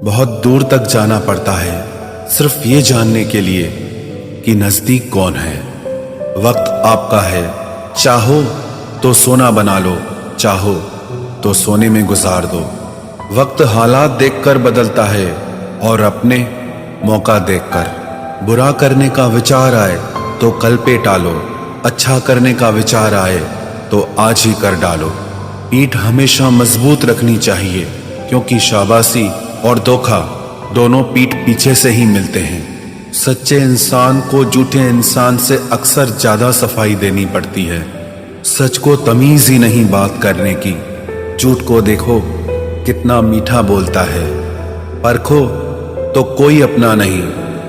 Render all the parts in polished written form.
बहुत दूर तक जाना पड़ता है सिर्फ ये जानने के लिए कि नजदीक कौन है। वक्त आपका है, चाहो तो सोना बना लो, चाहो तो सोने में गुजार दो। वक्त हालात देखकर बदलता है और अपने मौका देखकर। बुरा करने का विचार आए तो कल पे टालो, अच्छा करने का विचार आए तो आज ही कर डालो। पीठ हमेशा मजबूत रखनी चाहिए, क्योंकि शाबाशी और धोखा दोनों पीठ पीछे से ही मिलते हैं। सच्चे इंसान को झूठे इंसान से अक्सर ज्यादा सफाई देनी पड़ती है। सच को तमीज ही नहीं बात करने की। झूठ को देखो कितना मीठा बोलता है। परखो तो कोई अपना नहीं,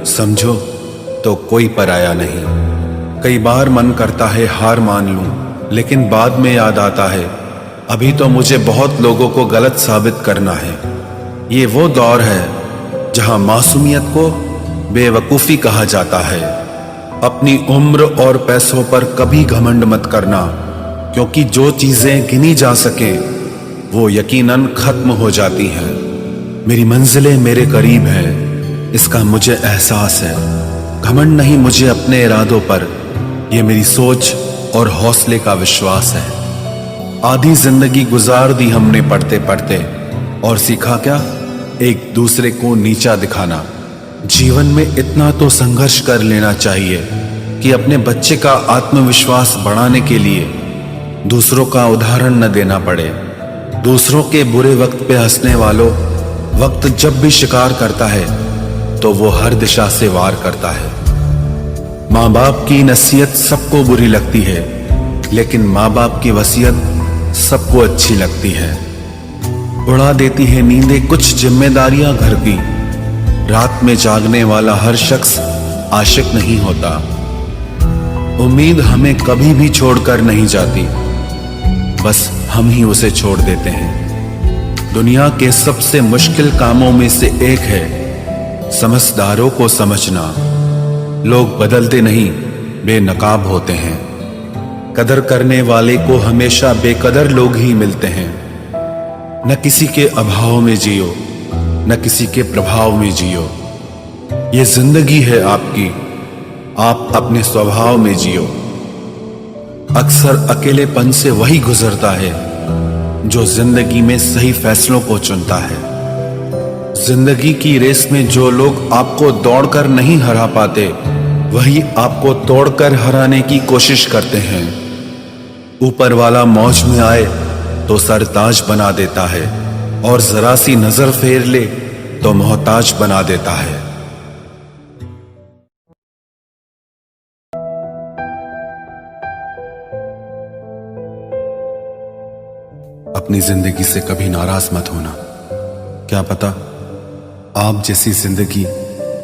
समझो तो कोई पराया नहीं। कई बार मन करता है हार मान लूं, लेकिन बाद में याद आता है अभी तो मुझे बहुत लोगों को गलत साबित करना है। ये वो दौर है जहां मासूमियत को बेवकूफी कहा जाता है। अपनी उम्र और पैसों पर कभी घमंड मत करना, क्योंकि जो चीजें गिनी जा सके वो यकीनन खत्म हो जाती हैं। मेरी मंजिलें मेरे करीब है, इसका मुझे एहसास है। घमंड नहीं मुझे अपने इरादों पर, ये मेरी सोच और हौसले का विश्वास है। आधी जिंदगी गुजार दी हमने पढ़ते पढ़ते, और सीखा क्या? एक दूसरे को नीचा दिखाना। जीवन में इतना तो संघर्ष कर लेना चाहिए कि अपने बच्चे का आत्मविश्वास बढ़ाने के लिए दूसरों का उदाहरण न देना पड़े। दूसरों के बुरे वक्त पे हंसने वालों, वक्त जब भी शिकार करता है तो वो हर दिशा से वार करता है। माँ बाप की नसीहत सबको बुरी लगती है, लेकिन माँ बाप की वसीयत सबको अच्छी लगती है। उड़ा देती है नींदें कुछ जिम्मेदारियां घर की। रात में जागने वाला हर शख्स आशिक नहीं होता। उम्मीद हमें कभी भी छोड़कर नहीं जाती, बस हम ही उसे छोड़ देते हैं। दुनिया के सबसे मुश्किल कामों में से एक है समझदारों को समझना। लोग बदलते नहीं, बेनकाब होते हैं। कदर करने वाले को हमेशा बेकदर लोग ही मिलते हैं। न किसी के अभाव में जियो, न किसी के प्रभाव में जियो। ये जिंदगी है आपकी, आप अपने स्वभाव में जियो। अक्सर अकेलेपन से वही गुजरता है जो जिंदगी में सही फैसलों को चुनता है। जिंदगी की रेस में जो लोग आपको दौड़कर नहीं हरा पाते, वही आपको तोड़कर हराने की कोशिश करते हैं। ऊपर वाला मौज में आए तो सरताज बना देता है, और जरा सी नजर फेर ले तो मोहताज बना देता है। अपनी जिंदगी से कभी नाराज मत होना। क्या पता आप जैसी जिंदगी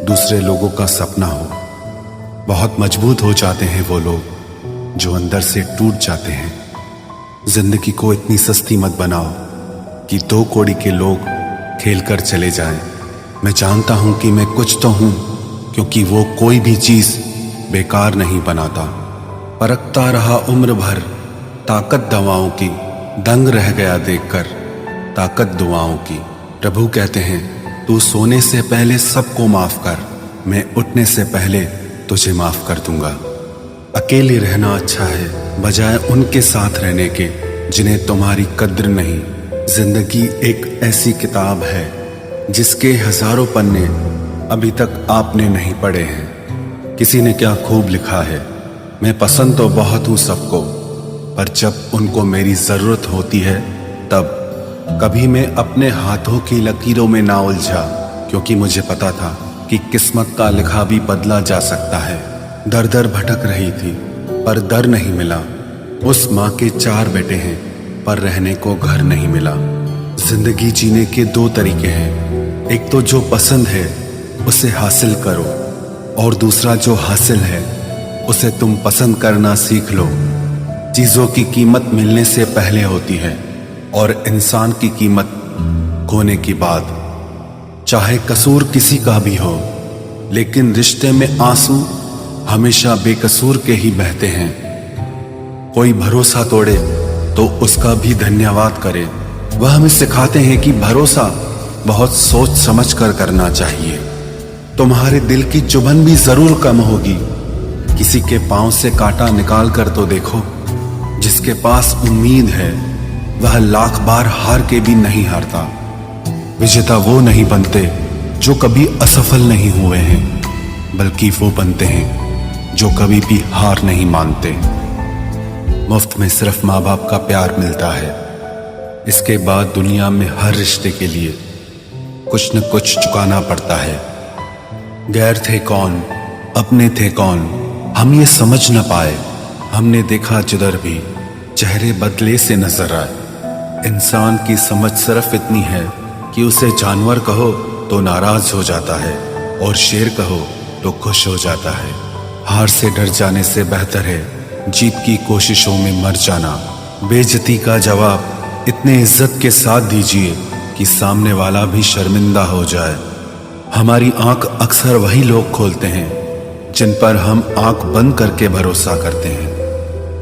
दूसरे लोगों का सपना हो। बहुत मजबूत हो जाते हैं वो लोग जो अंदर से टूट जाते हैं। जिंदगी को इतनी सस्ती मत बनाओ कि 2 कौड़ी के लोग खेल कर चले जाएं। मैं जानता हूं कि मैं कुछ तो हूं, क्योंकि वो कोई भी चीज बेकार नहीं बनाता। परखता रहा उम्र भर ताकत दवाओं की, दंग रह गया देखकर ताकत दुआओं की। प्रभु कहते हैं तू सोने से पहले सबको माफ कर, मैं उठने से पहले तुझे माफ कर दूंगा। अकेले रहना अच्छा है बजाय उनके साथ रहने के जिन्हें तुम्हारी कद्र नहीं। जिंदगी एक ऐसी किताब है जिसके हजारों पन्ने अभी तक आपने नहीं पढ़े हैं। किसी ने क्या खूब लिखा है, मैं पसंद तो बहुत हूं सबको, पर जब उनको मेरी जरूरत होती है तब। कभी मैं अपने हाथों की लकीरों में ना उलझा, क्योंकि मुझे पता था कि किस्मत का लिखा भी बदला जा सकता है। दर दर भटक रही थी पर दर नहीं मिला। उस माँ के 4 बेटे हैं पर रहने को घर नहीं मिला। जिंदगी जीने के 2 तरीके हैं, एक तो जो पसंद है उसे हासिल करो, और दूसरा जो हासिल है उसे तुम पसंद करना सीख लो। चीजों की कीमत मिलने से पहले होती है, और इंसान की कीमत खोने की बाद। चाहे कसूर किसी का भी हो, लेकिन रिश्ते में आंसू हमेशा बेकसूर के ही बहते हैं। कोई भरोसा तोड़े तो उसका भी धन्यवाद करे। वह हमें सिखाते हैं कि भरोसा बहुत सोच समझ कर करना चाहिए। तुम्हारे दिल की चुभन भी जरूर कम होगी। किसी के पांव से कांटा निकाल कर तो देखो। जिसके पास उम्मीद है वह लाख बार हार के भी नहीं हारता। विजेता वो नहीं बनते जो कभी असफल नहीं हुए हैं, बल्कि वो बनते हैं जो कभी भी हार नहीं मानते। मुफ्त में सिर्फ माँ बाप का प्यार मिलता है। इसके बाद दुनिया में हर रिश्ते के लिए कुछ न कुछ चुकाना पड़ता है। गैर थे कौन, अपने थे कौन, हम ये समझ न पाए। हमने देखा जिधर भी चेहरे बदले से नजर आए। इंसान की समझ सिर्फ इतनी है कि उसे जानवर कहो तो नाराज हो जाता है और शेर कहो तो खुश हो जाता है। हार से डर जाने से बेहतर है जीत की कोशिशों में मर जाना। बेइज्जती का जवाब इतने इज्जत के साथ दीजिए कि सामने वाला भी शर्मिंदा हो जाए। हमारी आंख अक्सर वही लोग खोलते हैं जिन पर हम आंख बंद करके भरोसा करते हैं।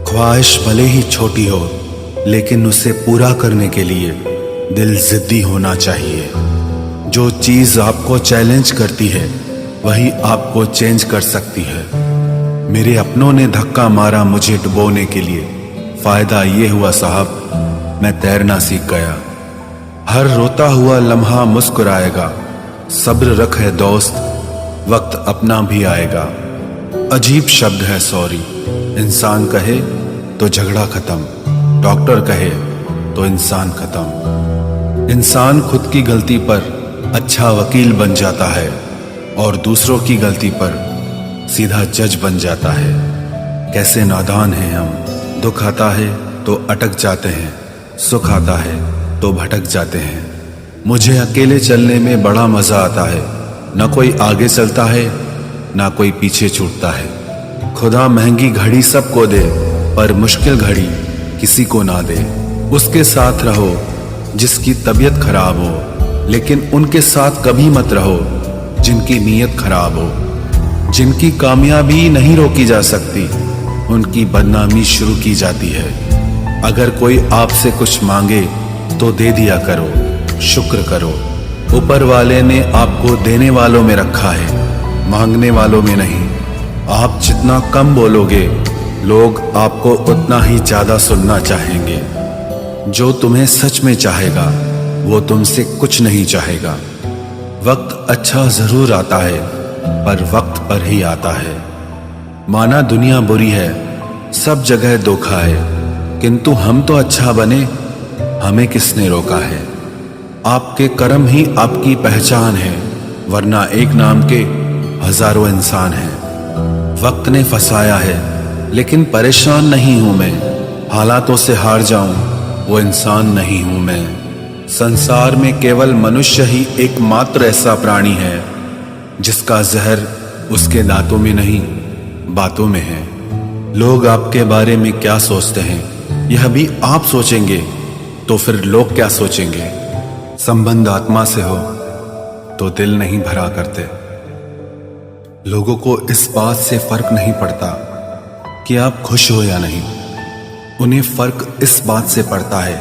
ख्वाहिश भले ही छोटी हो, लेकिन उसे पूरा करने के लिए दिल जिद्दी होना चाहिए। जो चीज आपको चैलेंज करती है वही आपको चेंज कर सकती है। मेरे अपनों ने धक्का मारा मुझे डुबोने के लिए। फायदा ये हुआ साहब, मैं तैरना सीख गया। हर रोता हुआ लम्हा मुस्कुराएगा। सब्र रख है दोस्त, वक्त अपना भी आएगा। अजीब शब्द है सॉरी। इंसान कहे तो झगड़ा खत्म, डॉक्टर कहे तो इंसान खत्म। इंसान खुद की गलती पर अच्छा वकील बन जाता है और दूसरों की गलती पर सीधा जज बन जाता है। कैसे नादान हैं हम। दुख आता है तो अटक जाते हैं, सुख आता है तो भटक जाते हैं। मुझे अकेले चलने में बड़ा मजा आता है। न कोई आगे चलता है ना कोई पीछे छूटता है। खुदा महंगी घड़ी सबको दे पर मुश्किल घड़ी किसी को ना दे। उसके साथ रहो जिसकी तबीयत खराब हो, लेकिन उनके साथ कभी मत रहो जिनकी नीयत खराब हो। जिनकी कामयाबी नहीं रोकी जा सकती, उनकी बदनामी शुरू की जाती है। अगर कोई आपसे कुछ मांगे तो दे दिया करो, शुक्र करो। ऊपर वाले ने आपको देने वालों में रखा है, मांगने वालों में नहीं। आप जितना कम बोलोगे, लोग आपको उतना ही ज्यादा सुनना चाहेंगे। जो तुम्हें सच में चाहेगा वो तुमसे कुछ नहीं चाहेगा। वक्त अच्छा जरूर आता है पर वक्त पर ही आता है। माना दुनिया बुरी है, सब जगह धोखा है, किंतु हम तो अच्छा बने, हमें किसने रोका है। आपके कर्म ही आपकी पहचान है, वरना एक नाम के हजारों इंसान हैं। वक्त ने फंसाया है लेकिन परेशान नहीं हूं मैं। हालातों से हार जाऊं वो इंसान नहीं हूं मैं। संसार में केवल मनुष्य ही एकमात्र ऐसा प्राणी है जिसका जहर उसके दांतों में नहीं बातों में है। लोग आपके बारे में क्या सोचते हैं यह भी आप सोचेंगे तो फिर लोग क्या सोचेंगे। संबंध आत्मा से हो तो दिल नहीं भरा करते। लोगों को इस बात से फर्क नहीं पड़ता कि आप खुश हो या नहीं, उन्हें फर्क इस बात से पड़ता है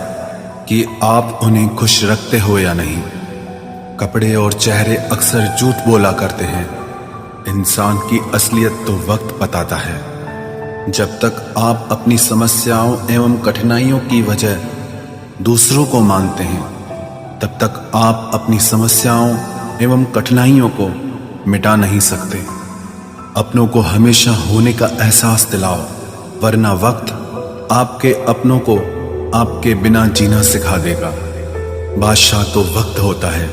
कि आप उन्हें खुश रखते हो या नहीं। कपड़े और चेहरे अक्सर झूठ बोला करते हैं, इंसान की असलियत तो वक्त बताता है। जब तक आप अपनी समस्याओं एवं कठिनाइयों की वजह दूसरों को मानते हैं, तब तक आप अपनी समस्याओं एवं कठिनाइयों को मिटा नहीं सकते। अपनों को हमेशा होने का एहसास दिलाओ, वरना वक्त आपके अपनों को आपके बिना जीना सिखा देगा। बादशाह तो वक्त होता है,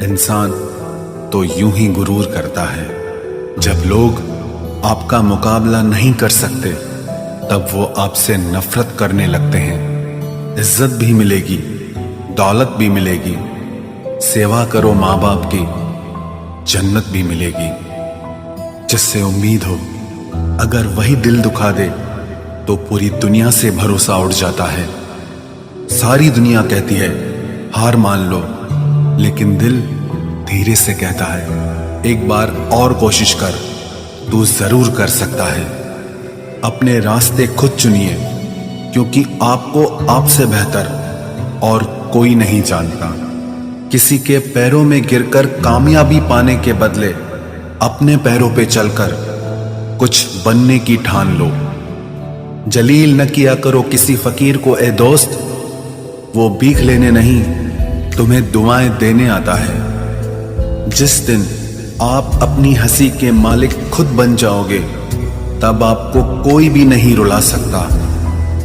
इंसान तो यूं ही गुरूर करता है। जब लोग आपका मुकाबला नहीं कर सकते, तब वो आपसे नफरत करने लगते हैं। इज्जत भी मिलेगी, दौलत भी मिलेगी। सेवा करो माँ बाप की, जन्नत भी मिलेगी। जिससे उम्मीद हो, अगर वही दिल दुखा दे तो पूरी दुनिया से भरोसा उड़ जाता है। सारी दुनिया कहती है हार मान लो, लेकिन दिल धीरे से कहता है एक बार और कोशिश कर, तू जरूर कर सकता है। अपने रास्ते खुद चुनिए, क्योंकि आपको आपसे बेहतर और कोई नहीं जानता। किसी के पैरों में गिरकर कामयाबी पाने के बदले अपने पैरों पे चलकर कुछ बनने की ठान लो। जलील न किया करो किसी फकीर को ए दोस्त, वो भीख लेने नहीं तुम्हें दुआएं देने आता है। जिस दिन आप अपनी हंसी के मालिक खुद बन जाओगे, तब आपको कोई भी नहीं रुला सकता।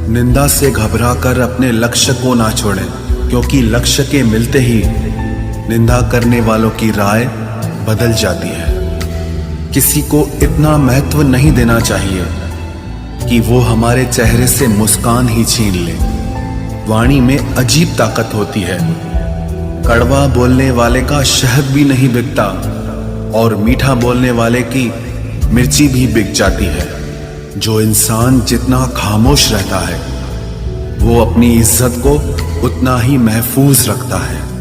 निंदा से घबराकर अपने लक्ष्य को ना छोड़ें, क्योंकि लक्ष्य के मिलते ही निंदा करने वालों की राय बदल जाती है। किसी को इतना महत्व नहीं देना चाहिए कि वो हमारे चेहरे से मुस्कान ही छीन ले। वाणी में अजीब ताकत होती है। कड़वा बोलने वाले का शहद भी नहीं बिकता और मीठा बोलने वाले की मिर्ची भी बिक जाती है। जो इंसान जितना खामोश रहता है, वो अपनी इज्जत को उतना ही महफूज रखता है।